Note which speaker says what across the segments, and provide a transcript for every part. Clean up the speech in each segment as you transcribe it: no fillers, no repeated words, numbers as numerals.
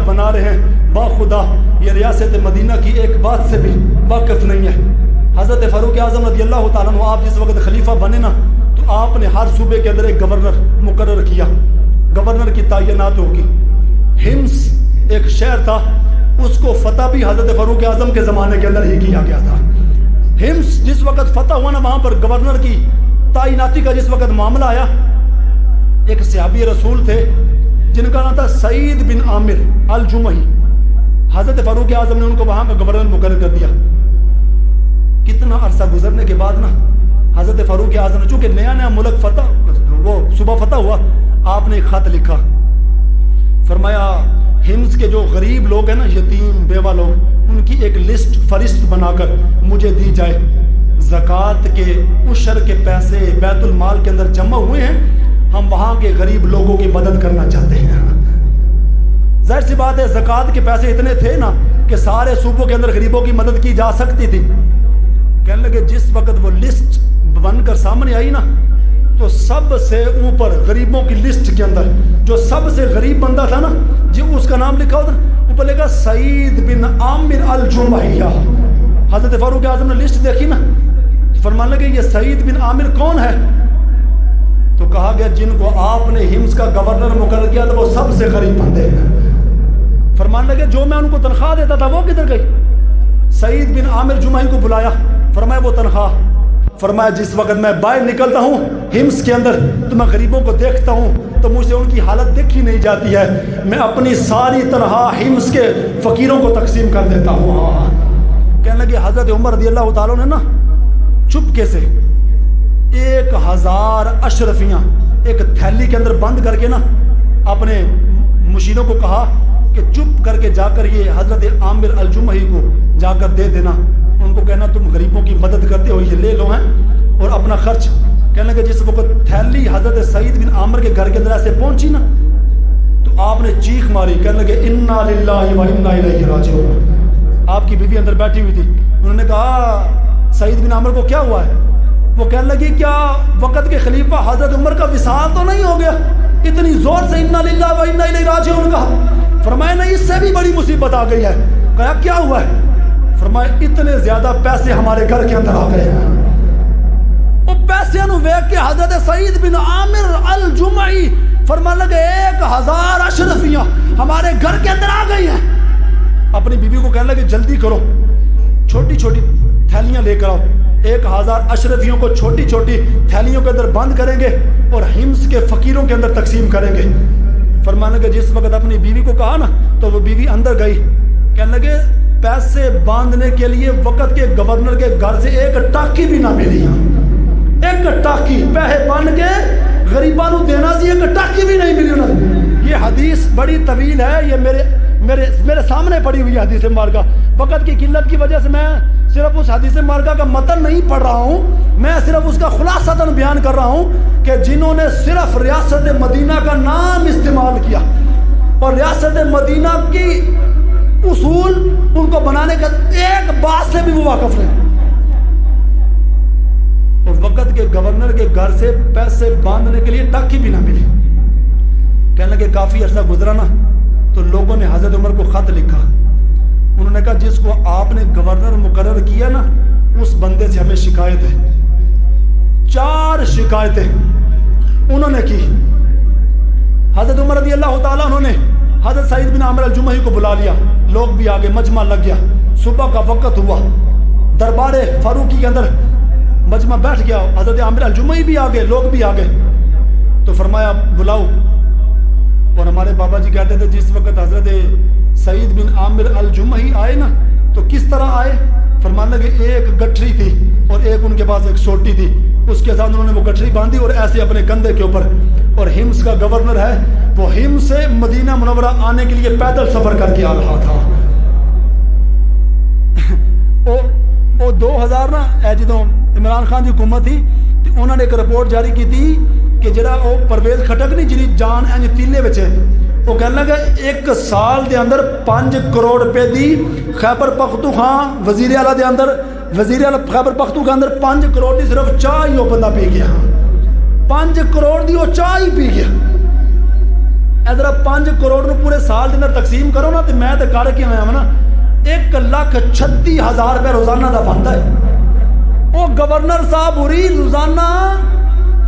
Speaker 1: بنا رہے ہیں، باخدا یہ ریاست مدینہ کی ایک بات سے بھی واقف نہیں ہے۔ حضرت فاروق اعظم رضی اللہ تعالیٰ عنہ آپ جس وقت خلیفہ بنے نا تو آپ نے ہر صوبے کے اندر ایک گورنر مقرر کیا، گورنر کی تعینات ہوگی۔ ہمس ایک شہر تھا، اس کو فتح بھی حضرت فاروق اعظم کے زمانے کے اندر ہی کیا گیا تھا۔ ہمس جس وقت فتح ہوا نا وہاں پر گورنر کی تعیناتی کا جس وقت معاملہ آیا، ایک صحابی رسول تھے جن کا نام تھا سعید بن عامر الجمحی، حضرت فاروق اعظم نے ان کو وہاں کا گورنر مقرر کر دیا۔ کتنا عرصہ گزرنے کے بعد نا حضرت فاروق اعظم نے چونکہ نیا نیا ملک فتح وہ صبح فتح ہوا، آپ نے ایک خط لکھا، فرمایا ہمس کے جو غریب لوگ ہیں نا، یتیم بیوہ لوگ، ان کی ایک لسٹ فہرست بنا کر مجھے دی جائے۔ زکوٰۃ کے عشر کے پیسے بیت المال کے اندر جمع ہوئے ہیں، ہم وہاں کے غریب لوگوں کی مدد کرنا چاہتے ہیں۔ ظاہر سی بات ہے زکوٰۃ کے پیسے اتنے تھے نا کہ سارے صوبوں کے اندر غریبوں کی مدد کی جا سکتی تھی۔ کہنے لگے جس وقت وہ لسٹ بن کر سامنے آئی نا تو سب سے اوپر غریبوں کی لسٹ کے اندر جو سب سے غریب بندہ تھا نا جی، اس کا نام لکھا ہوتا اوپر لکھا سعید بن عامر الجمحی۔ حضرت فاروق اعظم نے لسٹ دیکھی نا، فرمانے لگے یہ سعید بن عامر کون ہے؟ تو کہا گیا جن کو آپ نے ہمس کا گورنر مقرر کیا تھا وہ سب سے غریب بندے ہیں۔ فرمانے لگے جو میں ان کو تنخواہ دیتا تھا وہ کدھر گئی؟ سعید بن عامر جمحی کو بلایا، فرمایا وہ تنخواہ، فرمایا جس وقت میں باہر نکلتا ہوں ہمس کے اندر تو میں غریبوں کو دیکھتا ہوں تو مجھے ان کی حالت دیکھی نہیں جاتی ہے، میں اپنی ساری تنخواہ ہمس کے فقیروں کو تقسیم کر دیتا ہوں۔ کہنے لگے حضرت عمر رضی اللہ تعالیٰ نے نا چپکے سے 1000 اشرفیاں ایک تھیلی کے اندر بند کر کے نا اپنے مشیروں کو کہا کہ چپ کر کے جا کر یہ حضرت عامر الجمحی کو جا کر دے دینا، ان کو کہنا تم غریبوں کی مدد کرتے ہو، یہ لے لو ہیں اور اپنا خرچ۔ کہنے لگے جس وقت تھیلی حضرت سعید بن عامر کے گھر کے اندر ایسے پہنچی نا تو آپ نے چیخ ماری، کہنے لگے انا للہ و انا الیہ راجعون۔ آپ کی بیوی اندر بیٹھی ہوئی تھی، انہوں نے کہا سعید بن عامر کو کیا ہوا ہے؟ وہ کہنے لگی کیا وقت کے خلیفہ حضرت عمر کا وصال تو نہیں ہو گیا؟ اتنی زور سے انا للہ و انا الیہ راجعون کہا۔ فرمایا نہیں، اس سے بھی بڑی مصیبت آ گئی ہے۔ کہا کیا ہوا ہے؟ فرمایا اتنے زیادہ پیسے ہمارے گھر کے اندر آ گئے ہیں۔ وہ پیسے نو ویکھ کے حضرت سعید بن عامر الجمحی فرمانے لگے 1000 اشرفیاں ہمارے گھر کے اندر آ گئی ہیں۔ اپنی بیوی کو کہنے لگے جلدی کرو، چھوٹی چھوٹی تھیلیاں لے کر آؤ، 1000 اشرفیوں کو چھوٹی چھوٹی تھیلیوں کے اندر بند کریں گے اور ہمس کے فقیروں کے اندر تقسیم کریں گے۔ فرمانے لگے جس وقت اپنی بیوی کو کہا نا تو وہ بیوی اندر گئی، کہنے لگے پیسے باندھنے کے لیے وقت کے گورنر کے گھر سے ایک ٹاکی بھی نہ ملی، ایک ٹاکی پیسے باندھ کے غریباں نو دینا سی، ایک ٹاکی بھی نہیں ملی انہیں۔ یہ حدیث بڑی طویل ہے، یہ میرے سامنے پڑی ہوئی حدیث مبارکہ، وقت کی قلت کی وجہ سے میں صرف اس حدیث مبارکہ کا متن نہیں پڑھ رہا ہوں، میں صرف اس کا خلاصتاً بیان کر رہا ہوں کہ جنہوں نے صرف ریاست مدینہ کا نام استعمال کیا اور ریاست مدینہ کی اصول ان کو بنانے کا ایک بات سے بھی وہ واقف نہیں، اور وقت کے گورنر کے گھر سے پیسے باندھنے کے لیے ٹاکی بھی نہ ملی۔ کہنے لگے کافی عرصہ گزرا نا تو لوگوں نے حضرت عمر کو خط لکھا، انہوں نے کہا جس کو آپ نے گورنر مقرر کیا نا اس بندے سے ہمیں شکایت ہے۔ 4 شکایتیں انہوں نے کی۔ حضرت عمر رضی اللہ تعالیٰ انہوں نے حضرت سعید بن عامر الجمحی کو بلا لیا، لوگ بھی آگے، مجمع لگ گیا، صبح کا وقت ہوا، دربار فاروقی کے اندر مجمع بیٹھ گیا، حضرت عامر الجمحی بھی آگے، لوگ بھی آگے، تو فرمایا بلاؤ۔ اور ہمارے بابا جی کہتے تھے جس وقت حضرت سعید بن عامر الجمحی آئے نا تو کس طرح آئے؟ فرمانے لگے ایک گٹھری تھی اور ایک ان کے پاس ایک سوٹی تھی، اس کے ساتھ انہوں نے وہ گٹھری باندھی اور ایسے اپنے کندھے کے اوپر، اور ہمس کا گورنر ہے وہ ہمس سے مدینہ منورہ آنے کے لیے پیدل سفر کر کے آ رہا تھا۔ وہ 2000 نا جدوں عمران خان کی حکومت تھی تو انہوں نے ایک رپورٹ جاری کی تھی کہ جڑا وہ پرویز خٹک نہیں جی جان انج تیلے وچ ہے، وہ کہنے لگا 1 سال دے اندر 5 کروڑ روپے دی خیبر پختونخوا وزیر اعلیٰ دے اندر، وزیر اعلیٰ خیبر پختونخوا کے اندر 5 کروڑ دی صرف چاہ ہی وہ بندہ پی گیا، 5 کروڑ دی وہ چاہ ہی پی گیا۔ ادھر 5 کروڑ نو پورے سال دے اندر تقسیم کرو نا تے میں تے کر کے آیا نا 1,36,000 روپے روزانہ دا بنتا ہے۔ وہ گورنر صاحب ہوری روزانہ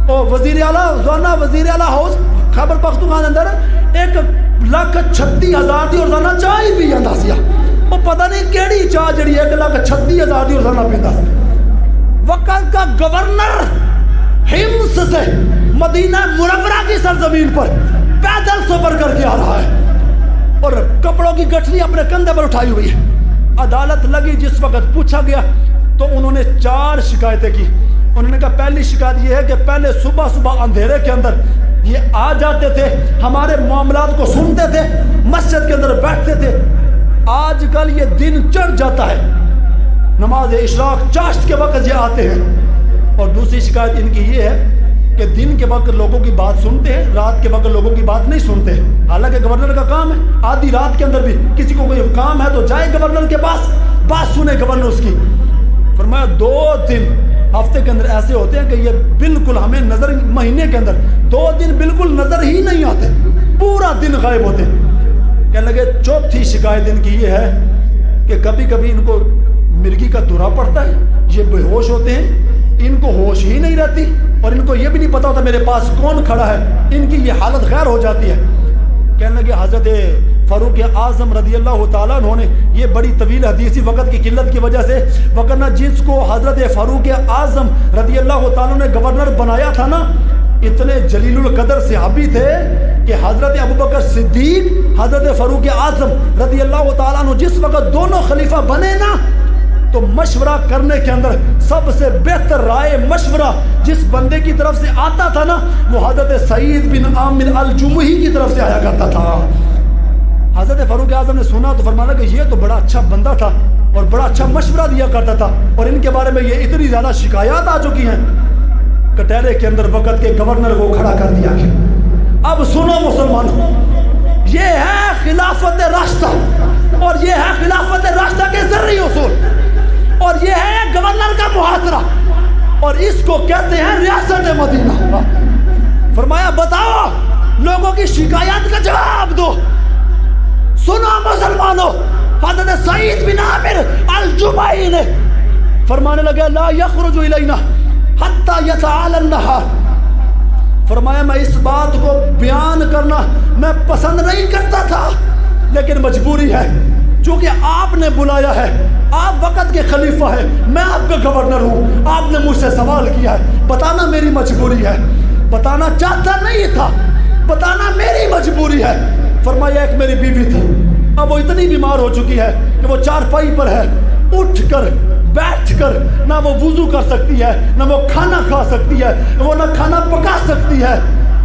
Speaker 1: او وزیر اعلیٰ روزانہ وزیر اعلیٰ ہاؤس خیبر پختونخوا دے اندر 1,36,000 دی روزانہ چاہ ہی پی جاندا سی۔ وہ پتہ نہیں کیڑی چاہ جڑی 1,36,000 دی روزانہ پیندا سی۔ وقت کا گورنر حمص سے مدینہ منورہ کی سرزمین پر پیدل سفر کر کے آ رہا ہے اور کپڑوں کی گٹھلی اپنے کندھے پر اٹھائی ہوئی ہے۔ عدالت لگی، جس وقت پوچھا گیا تو انہوں نے 4 شکایتیں کی۔ انہوں نے کہا پہلی شکایت یہ ہے کہ پہلے صبح صبح اندھیرے کے اندر یہ آ جاتے تھے، ہمارے معاملات کو سنتے تھے، مسجد کے اندر بیٹھتے تھے۔ آج کل یہ دن چڑھ جاتا ہے، نماز اشراق چاشت کے وقت یہ آتے ہیں۔ اور دوسری شکایت ان کی یہ ہے کہ دن کے وقت لوگوں کی بات سنتے ہیں، رات کے وقت لوگوں کی بات نہیں سنتے۔ حالانکہ گورنر کا کام ہے، آدھی رات کے اندر بھی کسی کو کوئی کام ہے تو جائے گورنر کے پاس، بات سنے گورنر اس کی۔ فرمایا 2 دن ہفتے کے اندر ایسے ہوتے ہیں کہ یہ بالکل ہمیں نظر، مہینے کے اندر 2 دن بالکل نظر ہی نہیں آتے، پورا دن غائب ہوتے۔ کہنے لگے چوتھی شکایت ان کی یہ ہے کہ کبھی کبھی ان کو مرگی کا دورہ پڑتا ہے، یہ بے ہوش ہوتے ہیں، ان کو ہوش ہی نہیں رہتی اور ان کو یہ بھی نہیں پتا ہوتا میرے پاس کون کھڑا ہے، ان کی یہ حالت غیر ہو جاتی ہے۔ کہنے لگے حضرت فاروق اعظم رضی اللہ تعالیٰ عنہ نے، یہ بڑی طویل حدیثی وقت کی قلت کی وجہ سے، وگرنہ جس کو حضرت فاروق اعظم رضی اللہ تعالیٰ نے گورنر بنایا تھا نا، اتنے جلیل القدر صحابی تھے کہ حضرت ابوبکر صدیق حضرت فاروق اعظم رضی اللہ تعالیٰ عنہ جس وقت دونوں خلیفہ بنے نا، تو مشورہ کرنے کے اندر سب سے بہتر رائے مشورہ جس بندے کی طرف سے آتا تھا نا، وہ حضرت سعید بن عامر الجمحی کی طرف سے آیا کرتا تھا۔ حضرت فاروق اعظم نے سنا تو فرمایا کہ یہ تو بڑا اچھا بندہ تھا اور بڑا اچھا مشورہ دیا کرتا تھا، اور ان کے بارے میں یہ اتنی زیادہ شکایات آ چکی ہیں۔ کٹہرے کے اندر وقت کے گورنر کو کھڑا کر دیا گیا۔ اب سنو مسلمانوں، یہ ہے خلافت راشدہ، اور یہ ہے خلافت راشدہ کے ذرعی اصول، اور یہ ہے گورنر کا محاصرہ، اور اس کو کہتے ہیں ریاست مدینہ۔ فرمایا بتاؤ، لوگوں کی شکایات کا جواب دو۔ سنو مسلمانوں، حضرت سعید بن عامر الجمحی نے فرمانے لگے لا یخرج الینا حتی یتعالی النہار۔ فرمایا میں اس بات کو بیان کرنا میں پسند نہیں کرتا تھا، لیکن مجبوری ہے، چونکہ آپ نے بلایا ہے، آپ وقت کے خلیفہ ہیں، میں آپ کا گورنر ہوں، آپ نے مجھ سے سوال کیا ہے، بتانا میری مجبوری ہے۔ بتانا چاہتا نہیں تھا، بتانا میری مجبوری ہے۔ فرمایا ایک میری بیوی تھی، اب وہ اتنی بیمار ہو چکی ہے کہ وہ چارپائی پر ہے، اٹھ کر بیٹھ کر نہ وہ وضو کر سکتی ہے، نہ وہ کھانا کھا سکتی ہے، وہ نہ کھانا پکا سکتی ہے،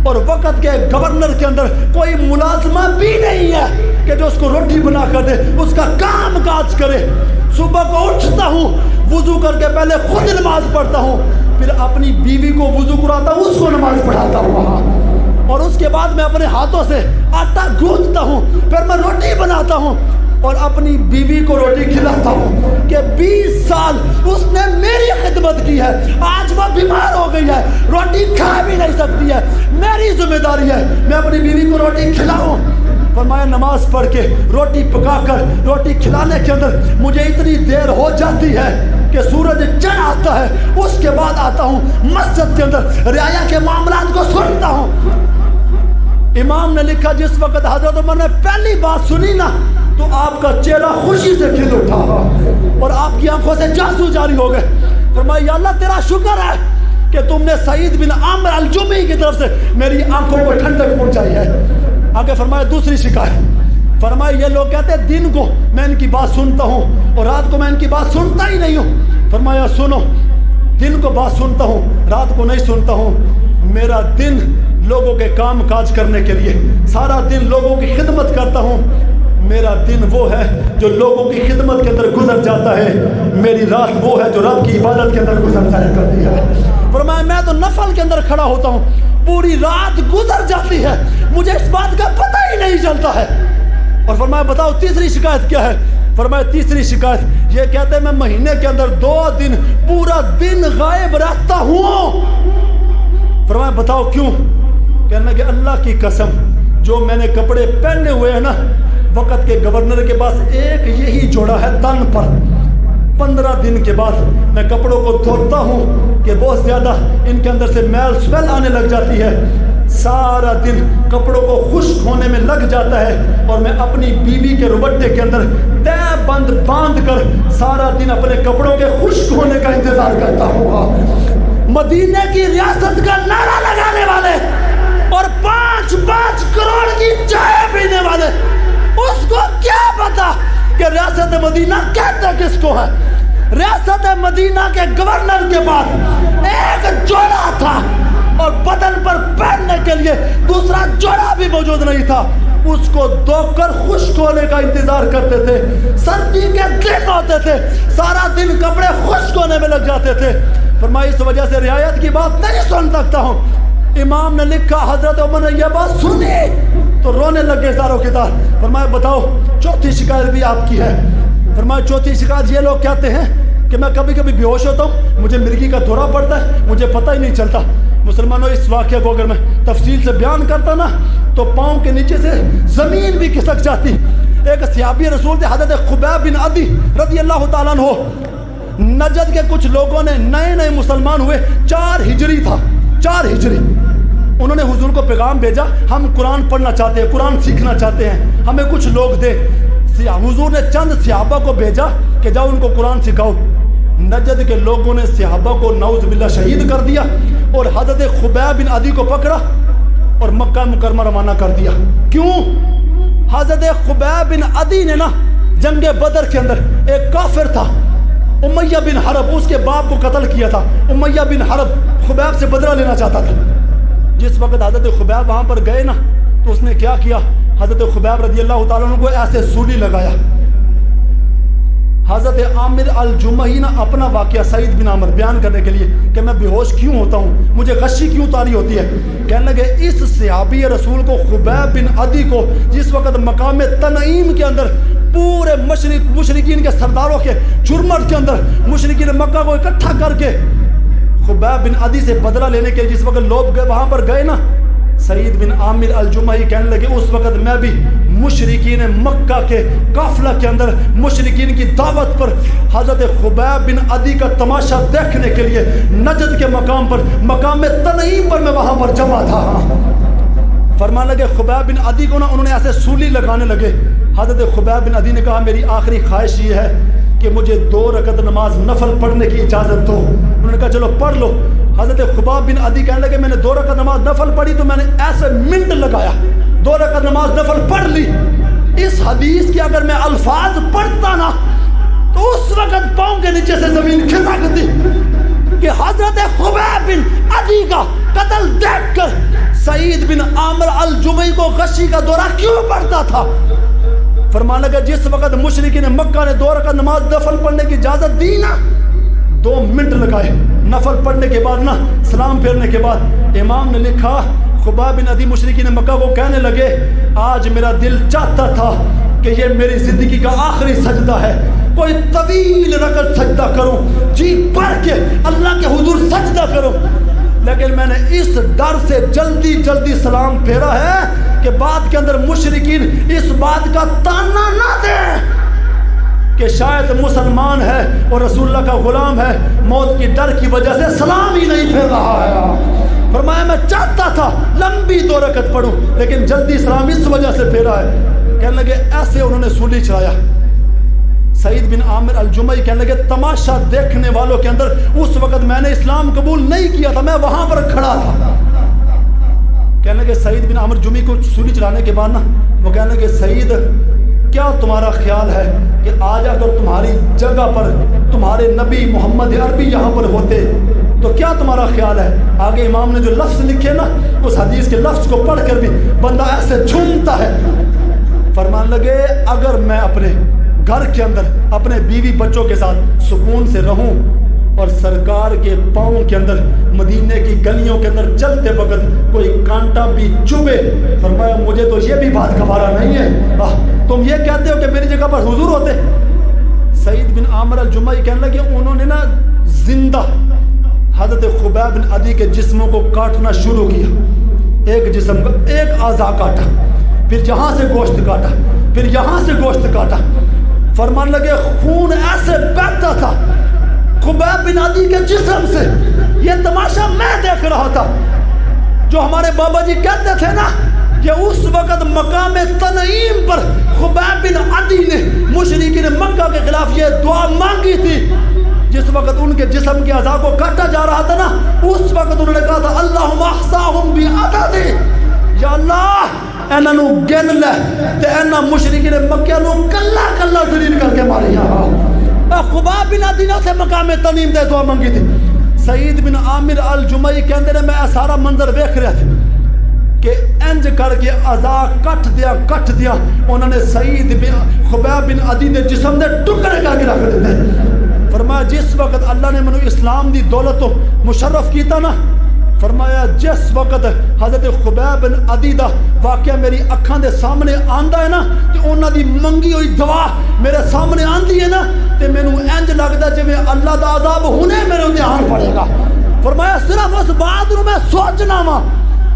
Speaker 1: اور وقت کے گورنر کے اندر کوئی ملازمہ بھی نہیں ہے کہ جو اس کو روٹی بنا کر دے، اس کا کام کاج کرے۔ صبح کو اٹھتا ہوں، وضو کر کے پہلے خود نماز پڑھتا ہوں، پھر اپنی بیوی کو وضو کراتا ہوں، اس کو نماز پڑھاتا ہوں، اور اس کے بعد میں اپنے ہاتھوں سے آٹا گوندھتا ہوں، پھر میں روٹی بناتا ہوں اور اپنی بیوی کو روٹی کھلاتا ہوں کہ 20 سال اس نے میری خدمت کی ہے، آج وہ بیمار ہو گئی ہے، روٹی کھا بھی نہیں سکتی ہے، میری ذمہ داری ہے میں اپنی بیوی کو روٹی کھلاؤں۔ فرمایا نماز پڑھ کے روٹی پکا کر روٹی کھلانے کے اندر مجھے اتنی دیر ہو جاتی ہے کہ سورج چڑھ آتا ہے، اس کے بعد آتا ہوں مسجد کے اندر رعایا کے معاملات کو سنتا ہوں۔ امام نے لکھا جس وقت حضرت عمر نے پہلی بات سنی نا تو آپ کا چہرہ خوشی سے کھل اٹھا اور آپ کی آنکھوں سے جاسو جاری ہو گئے۔ فرمایا یا اللہ تیرا شکر ہے کہ تم نے سعید بن عامر الجمحی کی طرف سے میری آنکھوں کو ٹھنڈک پہنچائی ہے۔ آگے فرمایا دوسری شکایت، فرمایا یہ لوگ کہتے ہیں دن کو میں ان کی بات سنتا ہوں اور رات کو میں ان کی بات سنتا ہی نہیں ہوں۔ فرمایا سنو، دن کو بات سنتا ہوں، رات کو نہیں سنتا ہوں، میرا دن لوگوں کے کام کاج کرنے کے لیے، سارا دن لوگوں کی خدمت کرتا ہوں، میرا دن وہ ہے جو لوگوں کی خدمت کے اندر گزر جاتا ہے، میری رات وہ ہے جو رب کی عبادت کے اندر گزر جایا کرتی ہے۔ فرمایا میں تو نفل کے اندر کھڑا ہوتا ہوں، پوری رات گزر جاتی ہے، مجھے اس بات کا پتہ ہی نہیں چلتا ہے۔ اور فرمایا بتاؤ تیسری شکایت کیا ہے؟ فرمایا تیسری شکایت یہ کہتے ہیں میں مہینے کے اندر 2 دن پورا دن غائب رہتا ہوں۔ فرمایا بتاؤ کیوں؟ کہنے لگے اللہ کی قسم جو میں نے کپڑے پہنے ہوئے ہیں نا، وقت کے گورنر کے پاس ایک یہی جوڑا ہے تن پر. 15 دن کے بعد میں کپڑوں کو دھوتا ہوں کہ بہت زیادہ ان کے اندر سے میل سمیل آنے لگ جاتی ہے. سارا دن کپڑوں کو خشک ہونے میں لگ جاتا ہے اور میں اپنی بیوی کے روبٹے کے اندر تہ بند باندھ کر سارا دن اپنے کپڑوں کے خشک ہونے کا انتظار کرتا ہوں. مدینے کی ریاست کا نعرہ لگانے والے اور 5 کروڑ کی چائے پینے والے، اس کو کیا پتا کہ ریاست مدینہ کہتے کس کو ہے؟ ریاست مدینہ کے گورنر کے پاس ایک جوڑا تھا اور بدن پر پہننے کے لیے دوسرا جوڑا بھی موجود نہیں تھا. اس کو دھو کر خشک ہونے کا انتظار کرتے تھے. سردی کے دن ہوتے تھے، سارا دن کپڑے خشک ہونے میں لگ جاتے تھے. فرمایا اس وجہ سے رعایت کی بات نہیں سن سکتا ہوں. امام نے لکھا، حضرت عمر نے یہ بات سنی تو رونے لگے زاروں کی طرح. فرمایا بتاؤ چوتھی شکایت بھی آپ کی ہے. فرمایا چوتھی شکایت یہ لوگ کہتے ہیں کہ میں کبھی کبھی بے ہوش ہوتا ہوں، مجھے مرگی کا دورہ پڑتا ہے، مجھے پتہ ہی نہیں چلتا. مسلمانوں اس واقعہ کو اگر میں تفصیل سے بیان کرتا نا تو پاؤں کے نیچے سے زمین بھی کھسک جاتی. ایک صحابی رسول تھے حضرت خبیب بن عدی رضی اللہ تعالیٰ عنہ. نجد کے کچھ لوگوں نے نئے مسلمان ہوئے، 4 ہجری تھا، 4 ہجری. انہوں نے حضور کو پیغام بھیجا، ہم قرآن پڑھنا چاہتے ہیں، قرآن سیکھنا چاہتے ہیں، ہمیں کچھ لوگ دے. حضور نے چند صحابہ کو بھیجا کہ جاؤ ان کو قرآن سکھاؤ. نجد کے لوگوں نے صحابہ کو نعوذ باللہ شہید کر دیا اور حضرت خبیب بن عدی کو پکڑا اور مکہ مکرمہ روانہ کر دیا. کیوں؟ حضرت خبیب بن عدی نے نا جنگ بدر کے اندر ایک کافر تھا امیہ بن حرب، اس کے باپ کو قتل کیا تھا. امیہ بن حرب خبیب سے بدلہ لینا چاہتا تھا. جس وقت حضرت خبیب وہاں پر گئے نا تو اس نے کیا کیا، حضرت خبیب رضی اللہ تعالیٰ عنہ کو ایسے سولی لگایا. حضرت عامر الجمحی نے اپنا واقعہ سعید بن عامر بیان کرنے کے لیے کہ میں بے ہوش کیوں ہوتا ہوں، مجھے غشی کیوں تاری ہوتی ہے، کہنے لگے اس صحابی رسول کو خبیب بن عدی کو جس وقت مقام تنعیم کے اندر پورے مشرکین کے سرداروں کے جرمٹ کے اندر مشرکین مکہ کو اکٹھا کر کے خبیب بن عدی سے بدلہ لینے کے جس وقت لوگ وہاں پر گئے نا، سعید بن عامر الجمحی کہنے لگے اس وقت میں بھی مشرکین مکہ کے قافلہ کے اندر مشرکین کی دعوت پر حضرت خبیب بن عدی کا تماشا دیکھنے کے لیے نجد کے مقام پر مقام تنعیم پر میں وہاں پر جمع تھا. فرمانے لگے خبیب بن عدی کو نا انہوں نے ایسے سولی لگانے لگے. حضرت خبیب بن عدی نے کہا میری آخری خواہش یہ ہے کہ مجھے 2 رکعت نماز نفل پڑھنے کی اجازت دو. انہوں نے کہا چلو پڑھ لو. حضرت خبیب بن عدی کہنے لگے میں نے 2 رکعت نماز نفل پڑھی تو میں نے ایسے منٹ لگایا، 2 رکعت نماز نفل پڑھ لی. اس حدیث کے اگر میں الفاظ پڑھتا نا تو اس وقت پاؤں کے نیچے سے زمین کھسکتی کہ حضرت خبیب بن عدی کا قتل دیکھ کر سعید بن عامر الجمحی کو غشی کا دورہ کیوں پڑتا تھا. فرمانے لگا جس وقت مشرکین مکہ نے 2 رکعت نماز نفل پڑھنے کی اجازت دی نا 2 منٹ لگائے. نفل پڑھنے کے بعد نا سلام پھیرنے کے بعد امام نے لکھا خبیب بن عدی مشرکین مکہ کو کہنے لگے آج میرا دل چاہتا تھا کہ یہ میری زندگی کا آخری سجدہ ہے، کوئی طویل رکعت سجدہ کروں، جی بھر کے اللہ کے حضور سجدہ کروں، لیکن میں نے اس ڈر سے جلدی سلام پھیرا ہے کہ بعد کے اندر مشرکین اس بات کا تانا نہ دیں کہ شاید مسلمان ہے اور رسول اللہ کا غلام ہے، موت کی ڈر کی وجہ سے سلام ہی نہیں پھیر رہا ہے. فرمایا میں چاہتا تھا لمبی 2 رکعت پڑھوں لیکن جلدی سلام اس وجہ سے پھیرا ہے. کہنے لگے ایسے انہوں نے سولی چڑھایا. سعید بن عامر الجمحی کہنے لگے تماشا دیکھنے والوں کے اندر اس وقت میں نے اسلام قبول نہیں کیا تھا، میں وہاں پر کھڑا تھا. کہنے لگے سعید بن عامر الجمحی کو سولی چڑھانے کے بعد نا وہ کہنے لگے سعید کیا تمہارا خیال ہے کہ آج اگر تمہاری جگہ پر تمہارے نبی محمد عربی یہاں پر ہوتے تو کیا تمہارا خیال ہے؟ آگے امام نے جو لفظ لکھے نا اس حدیث کے لفظ کو پڑھ کر بھی بندہ ایسے جھومتا ہے. فرمان لگے اگر میں اپنے گھر کے اندر اپنے بیوی بچوں کے ساتھ سکون سے رہوں اور سرکار کے پاؤں کے اندر مدینے کی گلیوں کے اندر چلتے وقت کوئی کانٹا بھی چبھے، فرمایا مجھے تو یہ بھی بات گوارا نہیں ہے. تم یہ کہتے ہو کہ میری جگہ پر حضور ہوتے. سعید بن عامر الجمحی کہنے لگے انہوں نے نا زندہ حضرت خبیب بن عدی کے جسموں کو کاٹنا شروع کیا، ایک جسم کا ایک اعضاء کاٹا. پھر یہاں سے گوشت کاٹا، پھر یہاں سے گوشت کاٹا. فرمان لگے خون ایسے بہتا تھا خبیب بن عدی کے جسم سے. یہ تماشا میں دیکھ رہا تھا. جو ہمارے بابا جی کہتے تھے نا کہ اس وقت مقام تنعیم پر خبیب بن عدی نے مشرکین مکہ کے خلاف یہ دعا مانگی تھی. جس وقت ان کے جسم کے اعضاء کو کاٹا جا رہا تھا نا، اس وقت انہوں نے کہا تھا اللہم احصاہم بعدد، یا اللہ انہاں نو گن لے تے انہاں مشرکین مکہ نو کلا کلا ذلیل کر کے ماری. خبیب بن عدی نے مقام تنعیم دے دعا مانگی تھی. سعید بن عامر الجمعی کہندے نے میں سارا منظر ویکھ رہا تھا کہ انج کر کے اعضاء کٹ دیا انہوں نے سعید بن خبیب بن عدی دے جسم دے ٹکڑے کر کے رکھ دیتے. فرمایا جس وقت اللہ نے منو اسلام دی دولت تو مشرف کیتا نا، فرمایا جس وقت حضرت خبیب بن عدی دا واقعہ میری اکھاں دے سامنے آندا ہے نا تے انہاں دی منگی ہوئی دعا میرے سامنے آندی ہے نا تے مینوں انج لگدا جویں اللہ دا عذاب ہونے میرے تے آن پڑے گا. فرمایا صرف اس بات نو میں سوچنا وا،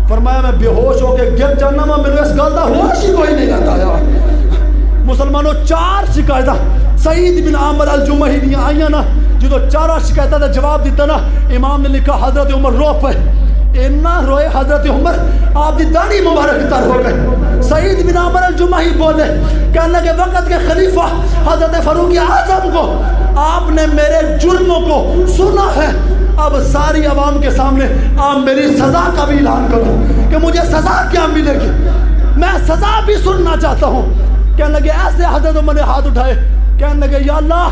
Speaker 1: فرمایا میں بے ہوش ہو کے گر جانا وا، میرے اس گل دا ہوش ہی کوئی نہیں رہتا یار. مسلمانوں 4 شکایتاں سعید بن عامر الجمحی دیاں آئیاں نا، جدو 4 شکایتاں دا جواب دیتا نا، امام نے لکھا حضرت عمر رو پے. اتنا روئے حضرت عمر آپ دی داڑھی مبارک تر ہو گئے. سعید بن عامر الجمحی بولے کہنے لگے وقت کے خلیفہ حضرت فاروق اعظم کو آپ نے میرے جرموں کو سنا ہے، اب ساری عوام کے سامنے آپ میری سزا کا بھی اعلان کرو کہ مجھے سزا کیا ملے گی، میں سزا بھی سننا چاہتا ہوں. کہنے لگے ایسے حضرت عمر نے ہاتھ اٹھائے، کہنے لگے یا اللہ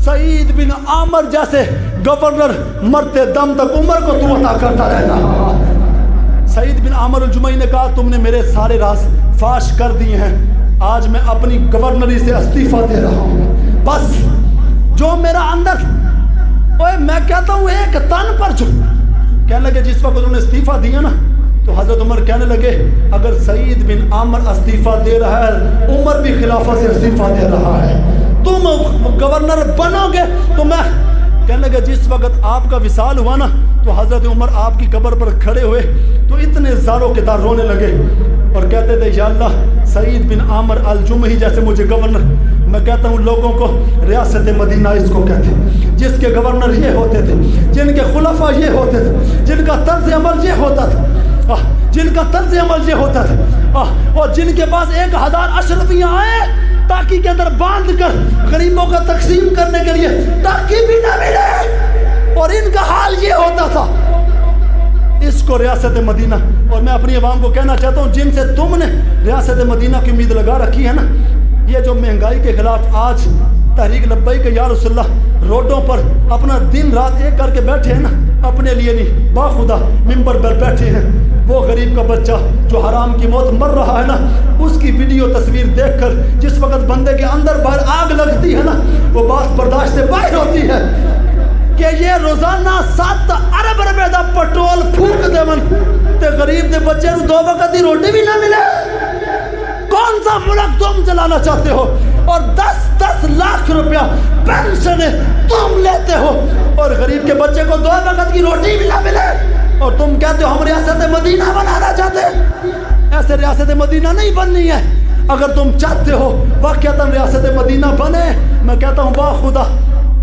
Speaker 1: سعید بن عامر جیسے گورنر مرتے دم تک عمر کو تو عطا کرتا رہنا. سعید بن عامر الجمعی نے کہا تم نے میرے سارے راز فاش کر دیے ہیں، آج میں اپنی گورنری سے استعفیٰ دے رہا ہوں. بس جو میرا اندر اوے میں کہتا ہوں ایک تن پر جو. کہنے لگے جس وقت انہوں نے استعفیٰ دیا نا تو حضرت عمر کہنے لگے اگر سعید بن عامر استعفیٰ دے رہا ہے، عمر بھی خلافت سے استعفیٰ دے رہا ہے، تم گورنر بنو گے تو میں. کہنے لگے جس وقت آپ کا وصال ہوا نا تو حضرت عمر آپ کی قبر پر کھڑے ہوئے تو اتنے زاروں کے دار رونے لگے اور کہتے تھے یا اللہ سعید بن عامر الجمحی جیسے مجھے گورنر، میں کہتا ہوں لوگوں کو ریاست مدینہ اس کو کہتے ہیں جس کے گورنر یہ ہوتے تھے، جن کے خلفاء یہ ہوتے تھے، جن کا طرز عمل یہ ہوتا تھا، جن کا طرز عمل یہ ہوتا تھا، اور جن کے پاس 1000 اشرفیاں آئے تاکی کے اندر باندھ کر غریبوں کا تقسیم کرنے کے لیے تاکی بھی نہ ملے، اور ان کا حال یہ ہوتا تھا. اس کو ریاست مدینہ، اور میں اپنی عوام کو کہنا چاہتا ہوں جن سے تم نے ریاست مدینہ کی امید لگا رکھی ہے نا، یہ جو مہنگائی کے خلاف آج تحریک لبیک یا رسول اللہ روڈوں پر اپنا دن رات ایک کر کے بیٹھے ہیں نا، اپنے لیے نہیں باخدا ممبر پر بیٹھے ہیں، وہ غریب کا بچہ جو حرام کی موت مر رہا ہے نا، اس کی ویڈیو تصویر دیکھ کر جس وقت بندے کے اندر باہر آگ لگتی ہے نا، وہ بات برداشت سے باہر ہوتی ہے کہ یہ روزانہ 7 ارب روپے دا پٹرول پھونک دے من تے غریب دے بچے نو 2 وقت دی روٹی بھی نہ ملے. کون سا ملک تم چلانا چاہتے ہو اور 10 لاکھ روپیہ پینشن تم لیتے ہو اور غریب کے بچے کو 2 وقت کی روٹی بھی نہ ملے، اور تم کہتے ہو ہم ریاست مدینہ بنانا چاہتے ہیں. ایسے ریاست مدینہ نہیں بننی ہے. اگر تم چاہتے ہو واقعتاً ریاست مدینہ بنے، میں کہتا ہوں باخدا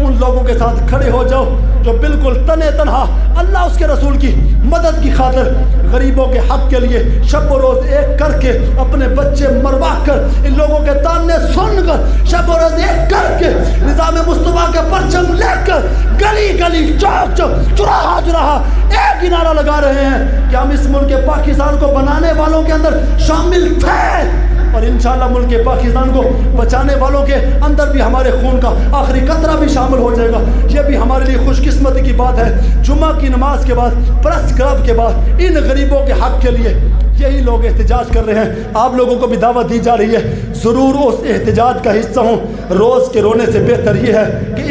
Speaker 1: ان لوگوں کے ساتھ کھڑے ہو جاؤ جو بالکل تنے تنہا اللہ اس کے رسول کی مدد کی خاطر غریبوں کے حق کے لیے شب و روز ایک کر کے اپنے بچے مروا کر ان لوگوں کے تانے سن کر شب و روز ایک کر کے نظام مصطفیٰ کے پرچم لے کر گلی گلی چوک چوک چوراہا چوراہا ایک ہی نعرہ لگا رہے ہیں کہ ہم اس ملک پاکستان کو بنانے والوں کے اندر شامل تھے، اور انشاءاللہ ملک پاکستان کو بچانے والوں کے اندر بھی ہمارے خون کا آخری قطرہ بھی شامل ہو جائے گا. یہ بھی ہمارے لیے خوش قسمتی کی بات ہے. جمعہ کی نماز کے بعد پریس کلب کے بعد ان غریبوں کے حق کے لیے یہی لوگ احتجاج کر رہے ہیں. آپ لوگوں کو بھی دعوت دی جا رہی ہے ضرور اس احتجاج کا حصہ ہوں. روز کے رونے سے بہتر یہ ہے کہ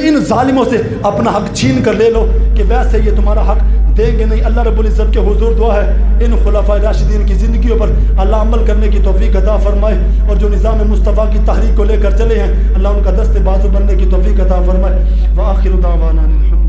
Speaker 1: ان ظالموں سے اپنا حق چھین کر لے لو کہ ویسے یہ تمہارا حق دیں گے نہیں. اللہ رب العزت کے حضور دعا ہے ان خلفاء راشدین کی زندگیوں پر اللہ عمل کرنے کی توفیق عطا فرمائے، اور جو نظام مصطفیٰ کی تحریک کو لے کر چلے ہیں اللہ ان کا دست بازو بننے کی توفیق عطا فرمائے. وآخر دعوانا الحمد